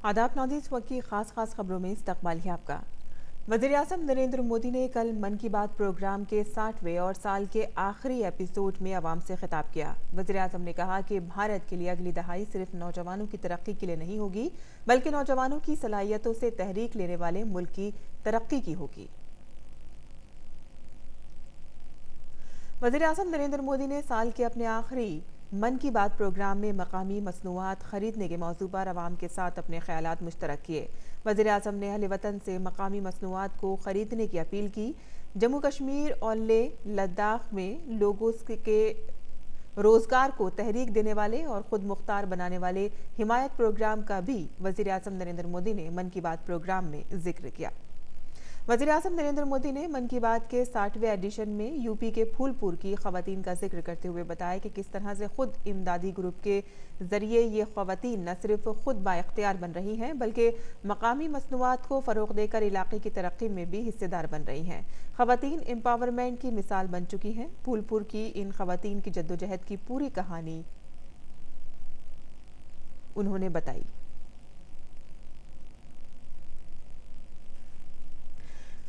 आदाब नाज़रीन, इस वक्त की खास खबरों में इस्तकबाल है आपका। वज़ीर-ए-आज़म नरेंद्र मोदी ने कल मन की बात प्रोग्राम के 60वें और साल के आखिरी एपिसोड में आवाम से खिताब किया। वज़ीर-ए-आज़म ने कहा कि भारत के लिए अगली दहाई सिर्फ नौजवानों की तरक्की के लिए नहीं होगी, बल्कि नौजवानों की सलाहियतों से तहरीक लेने वाले मुल्क की तरक्की की होगी। वज़ीर-ए-आज़म नरेंद्र मोदी ने साल के अपने आखिरी मन की बात प्रोग्राम में मकामी मसनूआत खरीदने के मौजू पर आवाम के साथ अपने ख्यालात मुश्तरक किए। वज़ीर-ए-आज़म ने अहले वतन से मकामी मसनूआत को खरीदने की अपील की। जम्मू कश्मीर और लेह लद्दाख में लोगों के रोजगार को तहरीक देने वाले और खुद मुख्तार बनाने वाले हिमायत प्रोग्राम का भी वज़ीर-ए-आज़म नरेंद्र मोदी ने मन की बात प्रोग्राम में जिक्र किया। वज़ीर-ए-आज़म नरेंद्र मोदी ने मन की बात के 60वें एडिशन में यूपी के फूलपुर की ख़वातीन का जिक्र करते हुए बताया कि किस तरह से खुद इमदादी ग्रुप के ज़रिए ये ख़वातीन न सिर्फ खुद बाइख्तियार बन रही हैं, बल्कि मकामी मसनूआत को फ़रोग़ देकर इलाके की तरक्की में भी हिस्सेदार बन रही हैं। ख़वातीन एम्पावरमेंट की मिसाल बन चुकी हैं। फूलपुर की इन ख़वातीन की जद्दोजहद की पूरी कहानी उन्होंने बताई।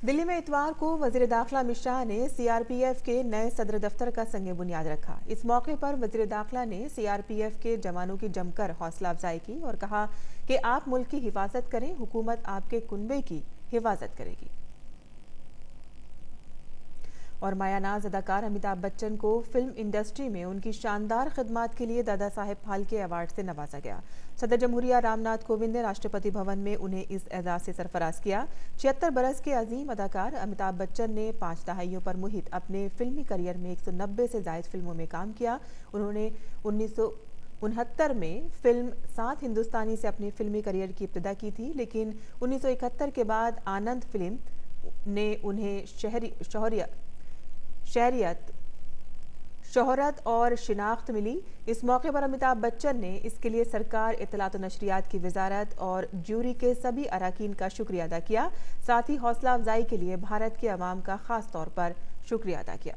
दिल्ली में इतवार को वज़ीर दाखिला अमित शाह ने सीआरपीएफ के नए सदर दफ्तर का संग बुनियाद रखा। इस मौके पर वज़ीर दाखिला ने सीआरपीएफ के जवानों की जमकर हौसला अफजाई की और कहा कि आप मुल्क की हिफाजत करें, हुकूमत आपके कुनबे की हिफाजत करेगी। और मायानाज अदाकार अमिताभ बच्चन को फिल्म इंडस्ट्री में उनकी शानदार खिदमात के लिए दादा साहेब फाल्के अवार्ड से नवाजा गया। सदर जमहूरिया रामनाथ कोविंद ने राष्ट्रपति भवन में उन्हें इस एजाज से सरफराज किया। 76 बरस के अजीम अदाकार अमिताभ बच्चन ने 5 दहाइयों पर मुहित अपने फिल्मी करियर में 190 से जायद फिल्मों में काम किया। उन्होंने 1969 में फिल्म सात हिंदुस्तानी से अपने फिल्मी करियर की इब्तिदा की थी, लेकिन 1971 के बाद आनंद फिल्म ने उन्हें शोहरत और शिनाख्त मिली। इस मौके पर अमिताभ बच्चन ने इसके लिए सरकार, इत्तलात व नशरियात की वजारत और ज्यूरी के सभी अराकीन का शुक्रिया अदा किया। साथ ही हौसला अफजाई के लिए भारत के अवाम का खास तौर पर शुक्रिया अदा किया।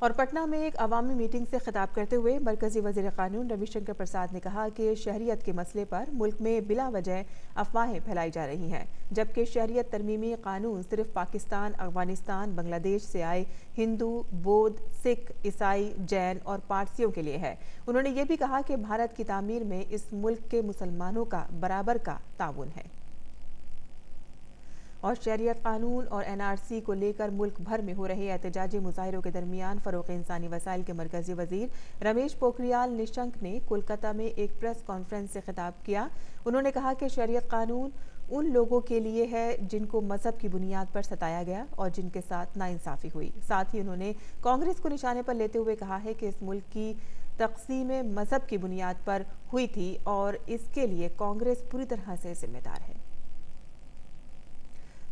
और पटना में एक अवामी मीटिंग से खिताब करते हुए मरकजी वजीर कानून रविशंकर प्रसाद ने कहा कि शहरियत के मसले पर मुल्क में बिला वजह अफवाहें फैलाई जा रही हैं, जबकि शहरियत तरमीमी कानून सिर्फ पाकिस्तान, अफगानिस्तान, बांग्लादेश से आए हिंदू, बौद्ध, सिख, ईसाई, जैन और पारसियों के लिए है। उन्होंने ये भी कहा कि भारत की तामीर में इस मुल्क के मुसलमानों का बराबर का ताउन है। और शहरियत कानून और एनआरसी को लेकर मुल्क भर में हो रहे एहतजाजी मुजाहिरों के दरमियान फ़रोग़ इंसानी वसाइल के मरकजी वजीर रमेश पोखरियाल निशंक ने कोलकाता में एक प्रेस कॉन्फ्रेंस से खिताब किया। उन्होंने कहा कि शहरियत कानून उन लोगों के लिए है जिनको मजहब की बुनियाद पर सताया गया और जिनके साथ नाइंसाफ़ी हुई। साथ ही उन्होंने कांग्रेस को निशाने पर लेते हुए कहा है कि इस मुल्क की तक़सीम मजहब की बुनियाद पर हुई थी और इसके लिए कांग्रेस पूरी तरह से जिम्मेदार है।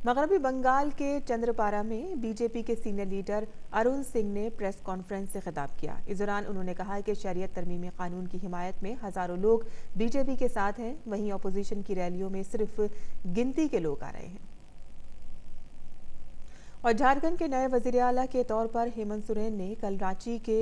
मगरबी बंगाल के चंद्रपारा में बीजेपी के सीनियर लीडर अरुण सिंह ने प्रेस कॉन्फ्रेंस से खिताब किया। इस दौरान उन्होंने कहा कि शरीयत तरमीमी कानून की हिमायत में हजारों लोग बीजेपी के साथ हैं, वहीं अपोजिशन की रैलियों में सिर्फ गिनती के लोग आ रहे हैं। और झारखंड के नए वजीर आला के तौर पर हेमंत सोरेन ने कल रांची के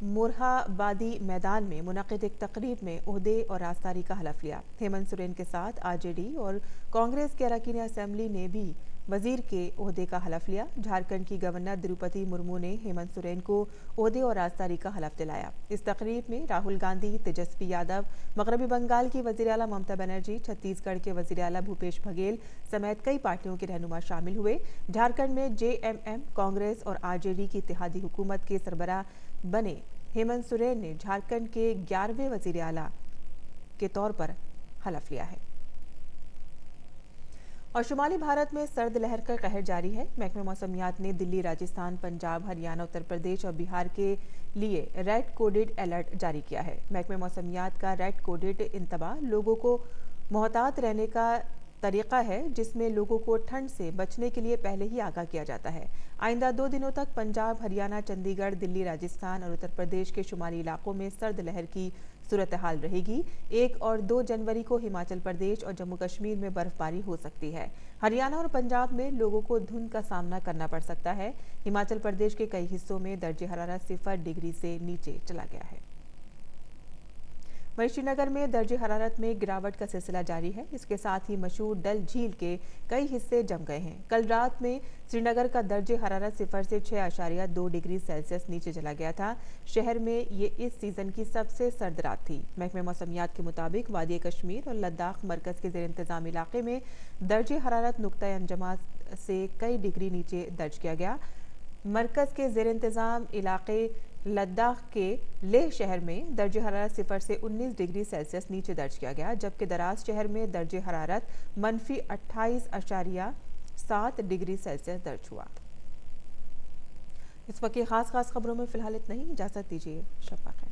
मोरहाबादी मैदान में मुनक़िद एक तकरीब में ओहदे और राजदारी का हलफ लिया। हेमंत सोरेन के साथ आरजेडी और कांग्रेस के अरकान असेंबली ने भी वजीर के ओहदे का हलफ लिया। झारखंड की गवर्नर द्रौपदी मुर्मू ने हेमंत सोरेन को ओहदे और राजदारी का हलफ दिलाया। इस तकरीब में राहुल गांधी, तेजस्वी यादव, मगरबी बंगाल की वजीर आला ममता बनर्जी, छत्तीसगढ़ के वजीर आला भूपेश बघेल समेत कई पार्टियों के रहनुमा शामिल हुए। झारखंड में जेएमएम, कांग्रेस और आरजेडी की इत्तेहादी हुकूमत के सरबराह बने हेमंत सोरेन ने झारखंड के 11वें वजीर आला के तौर पर हलफ लिया है। और शुमाली भारत में सर्द लहर का कहर जारी है। महकमे मौसमियात ने दिल्ली, राजस्थान, पंजाब, हरियाणा, उत्तर प्रदेश और बिहार के लिए रेड कोडेड अलर्ट जारी किया है। महकमे मौसमियात का रेड कोडेड इंतबाह लोगों को मोहतात रहने का तरीका है, जिसमें लोगों को ठंड से बचने के लिए पहले ही आगाह किया जाता है। आइंदा 2 दिनों तक पंजाब, हरियाणा, चंडीगढ़, दिल्ली, राजस्थान और उत्तर प्रदेश के शुमाली इलाकों में सर्द लहर की सूरत हाल रहेगी। 1 और 2 जनवरी को हिमाचल प्रदेश और जम्मू कश्मीर में बर्फबारी हो सकती है। हरियाणा और पंजाब में लोगों को धुंध का सामना करना पड़ सकता है। हिमाचल प्रदेश के कई हिस्सों में दर्जे हरारत 0 डिग्री से नीचे चला गया है। वहीं श्रीनगर में दर्जे हरारत में गिरावट का सिलसिला जारी है। इसके साथ ही मशहूर डल झील के कई हिस्से जम गए हैं। कल रात में श्रीनगर का दर्जे हरारत 0 से 6.2 डिग्री सेल्सियस नीचे चला गया था। शहर में ये इस सीजन की सबसे सर्द रात थी। महकमे मौसमियात के मुताबिक वादी कश्मीर और लद्दाख मरकज के ज़ेर इंतज़ाम इलाके में दर्जे हरारत नुक्ता अंजमा से कई डिग्री नीचे दर्ज किया गया। मरकज के ज़ेर इंतज़ाम इलाके लद्दाख के लेह शहर में दर्जे हरारत 0 से 19 डिग्री सेल्सियस नीचे दर्ज किया गया, जबकि दराज शहर में दर्जे हरारत -28.7 डिग्री सेल्सियस दर्ज हुआ। इस वक्त खास खबरों में फिलहाल इतना ही। इजाज़त दीजिए। शब बख़ैर।